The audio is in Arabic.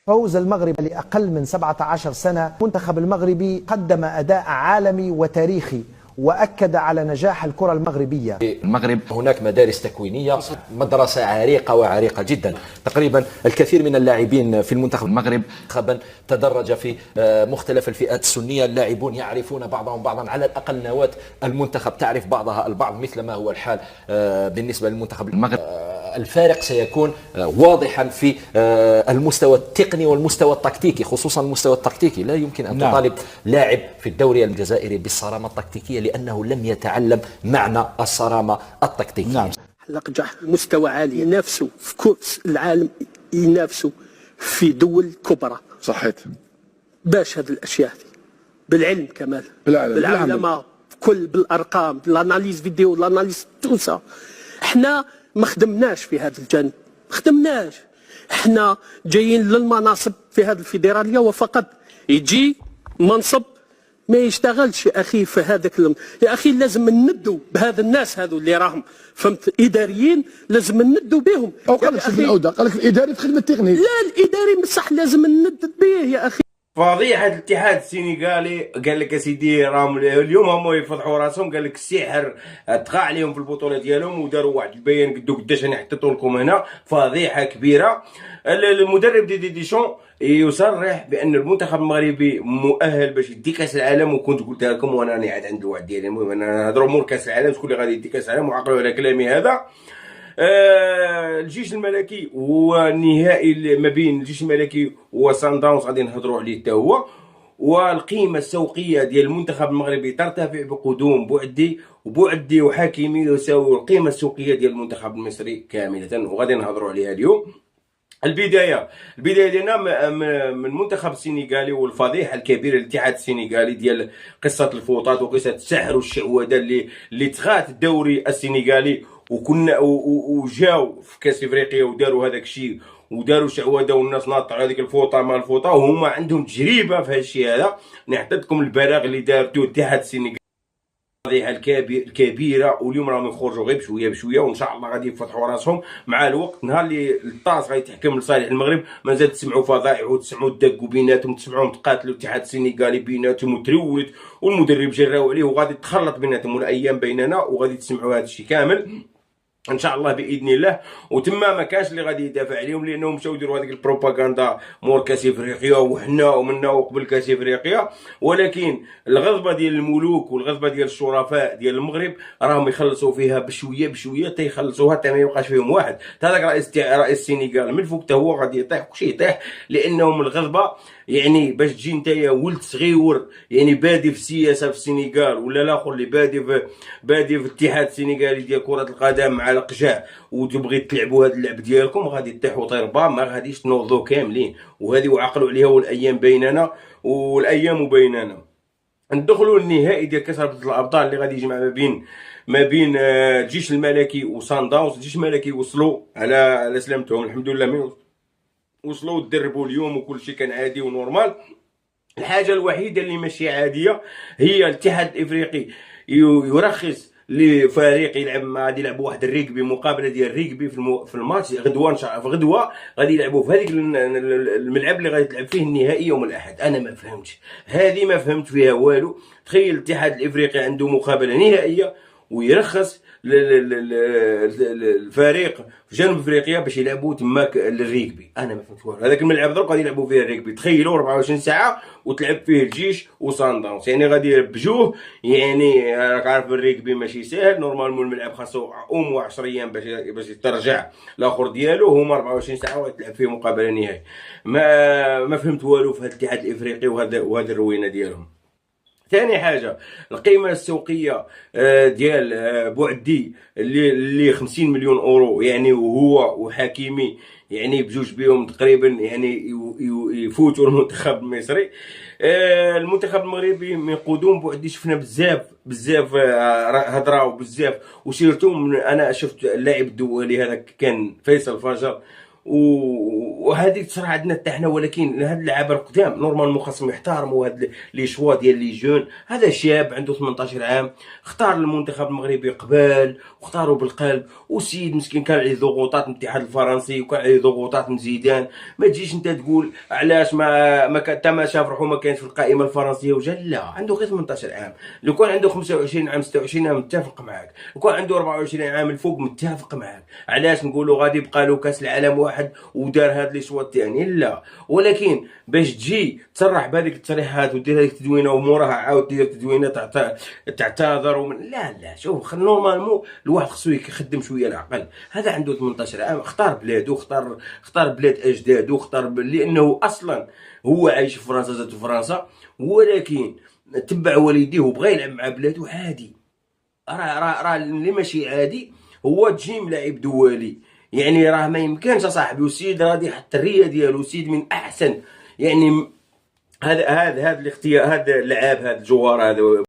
فوز المغرب لأقل من 17 سنة. المنتخب المغربي قدم أداء عالمي وتاريخي وأكد على نجاح الكرة المغربية. المغرب هناك مدارس تكوينية، مدرسة عريقة وعريقة جدا. تقريبا الكثير من اللاعبين في المنتخب المغرب تدرج في مختلف الفئات السنية. اللاعبون يعرفون بعضهم بعضا، على الأقل نواة المنتخب تعرف بعضها البعض، مثل ما هو الحال بالنسبة للمنتخب المغرب. الفارق سيكون واضحا في المستوى التقني والمستوى التكتيكي، خصوصا المستوى التكتيكي. لا يمكن أن تطالب لاعب في الدوري الجزائري بالصرامة التكتيكية لأنه لم يتعلم معنى الصرامة التكتيكية. نعم. نجح مستوى عالي، ينافسوا في كأس العالم، ينافسوا في دول كبرى. صحيت. باش هذه الأشياء هذه بالعلم كمان، بالعلماء، كل بالأرقام، بالاناليز فيديو، الاناليز توسا. احنا ما خدمناش في هذا الجانب، ما خدمناش. احنا جايين للمناصب في هذه الفيدراليه وفقط. يجي منصب ما يشتغلش يا اخي في هذاك يا اخي لازم ندوا بهذا الناس هذو اللي راهم فهمت اداريين، لازم ندوا بهم. او قال لك بالعوده، قال لك الاداري تخدم التقني. لا الاداري بصح لازم ند به يا اخي. فضيحة الاتحاد السنغالي قال لك اسيدي راهم اليوم هما يفضحوا راسهم، قال لك السحر طغى عليهم في البطوله ديالهم وداروا واحد البيان قداش انا حطيته لكم هنا. فضيحه كبيره. المدرب ديشون يصرح بان المنتخب المغربي مؤهل باش يدي كاس العالم، وكنت قلتها لكم وانا قاعد عند الوعد ديالي. المهم انا نهضروا مور كاس العالم، شكون اللي غادي يدي كاس العالم، وعقلوا على كلامي هذا. الجيش الملكي والنهائي ما بين الجيش الملكي وسان داونز غادي نهضروا عليه حتى هو. والقيمه السوقيه ديال المنتخب المغربي ترتفع بقدوم بوعدي وحكيمي يساوي القيمه السوقيه ديال المنتخب المصري كامله، وغادي نهضروا عليها اليوم. البدايه ديالنا من المنتخب السنغالي والفضيحه الكبيره للاتحاد السنغالي ديال قصه الفوطات وقصه السحر والشعوذه اللي تغات الدوري السنغالي. وكنا وجاو في كاس افريقيا وداروا هذاك الشيء وداروا شعوذه، والناس ناطعوا هذيك الفوطه مع الفوطه، وهما عندهم تجربه في هذا الشيء هذا. نعطي لكم البلاغ اللي دارته الاتحاد السنغالي، الفضيحه الكبيره. واليوم راهم يخرجوا غير بشويه وان شاء الله غادي يفتحوا راسهم مع الوقت. نهار اللي الطاس غادي تحكم لصالح المغرب مازال تسمعوا فضائح وتسمعوا دقوا بيناتهم، تسمعوا تقاتلوا الاتحاد السنغالي بيناتهم وترولت والمدرب جراو عليه، وغادي تخلط بيناتهم والايام بيننا، وغادي تسمعوا هذا الشيء كامل ان شاء الله باذن الله. وتما ما كاش اللي غادي يدافع عليهم لانهم مشاو يديروا هذيك البروباغندا مور كاس افريقيا وحنا ومنا وقبل كاس افريقيا. ولكن الغضبه ديال الملوك والغضبه ديال الشرفاء ديال المغرب راهم يخلصوا فيها بشويه تيخلصوها حتى ما يبقاش فيهم واحد. هذاك رئيس السنغال من فوق حتى هو غادي يطيح كلشي يطيح، لانهم الغضبه يعني باش تجي نتايا ولد صغيور يعني بادي في السياسه في السنغال، ولا الاخر اللي بادي في الاتحاد السنغالي ديال كره القدم مع القجاع، وتبغي تلعبوا هذا اللعب ديالكم غادي تطيحوا طربه، ما غاديش تنوضوا كاملين. وهذه وعقلوا عليها والايام بيننا ندخلوا النهائي ديال كاس الابطال اللي غادي يجمع ما بين الجيش الملكي وسان داونز. الجيش الملكي وصلوا على سلامتهم الحمد لله، من وصلوا تدربوا اليوم وكل شيء كان عادي ونورمال. الحاجه الوحيده اللي ماشي عاديه هي الاتحاد الافريقي يرخص لفريق غادي يلعبوا واحد الريغبي، مقابله ديال الريغبي في الماتش غدوه غادي يلعبوا في هذيك الملعب اللي غادي تلعب فيه النهائي يوم الاحد. انا ما فهمتش هذه، ما فهمت فيها والو. تخيل الاتحاد الافريقي عنده مقابله نهائيه ويرخص الفريق في جنوب افريقيا باش يلعبوا تماك الريغبي. انا ما فهمت والو. هذاك الملعب درك غادي يلعبوا فيه الريغبي، تخيلوا 24 ساعه وتلعب فيه الجيش وسان داونز، يعني غادي يربجوه. يعني راك عارف الريغبي ماشي ساهل، نورمالمون الملعب خاصو 10 ايام باش يترجع الاخر ديالو، هما 24 ساعه وتلعب فيه مقابله نهائي. ما فهمت والو في هذا الاتحاد الافريقي وهذا الروينه ديالهم. ثاني حاجه القيمه السوقيه ديال بوعدي اللي 50 مليون اورو، يعني وهو وحكيمي يعني بجوج بهم تقريبا يعني يفوتوا المنتخب المصري. المنتخب المغربي من قدوم بوعدي شفنا بزاف هضراو بزاف، وسيرتو انا شفت اللاعب الدولي هذا كان فيصل فجر، وهذه تصرا عندنا حتى حنا، ولكن هاد اللعابه القدام نورمالمون خاصهم يحترموا هاد لي شوا ديال لي جون. هذا شاب عنده 18 عام اختار المنتخب المغربي قبال واختاروا بالقلب، والسيد مسكين كان عليه ضغوطات من الاتحاد الفرنسي وكان عليه ضغوطات من زيدان. ما تجيش انت تقول علاش ما كان تما شاف روحو ما كانش في القائمه الفرنسيه وجا. لا، عنده غير 18 عام. لو كان عنده 25 عام 26 عام متفق معاك، لو كان عنده 24 عام الفوق متفق معاك. علاش نقولوا غادي يبقى له كاس العالم واحد ودار هاد لي شوا الثاني؟ لا. ولكن باش تجي تصرح بهذيك التصريحات ودير هذيك التدوينه وموراها عاود دير تدوينه تعتذر لا شوف، نورمالمون الواحد خصو يخدم شويه العقل. هذا عنده 18 عام اختار بلاده، اختار بلاد اجداده، لانه اصلا هو عايش في فرنسا، زاد في فرنسا، ولكن تبع والديه وبغى يلعب مع بلاده عادي. راه اللي ماشي عادي هو تجيم لاعب دولي، يعني راه ما يمكنش اصاحبي. والسيد غادي حتى الريه ديالو سيد من احسن، يعني هذا الاختيار، هذا اللعاب، هذا الجوار هذا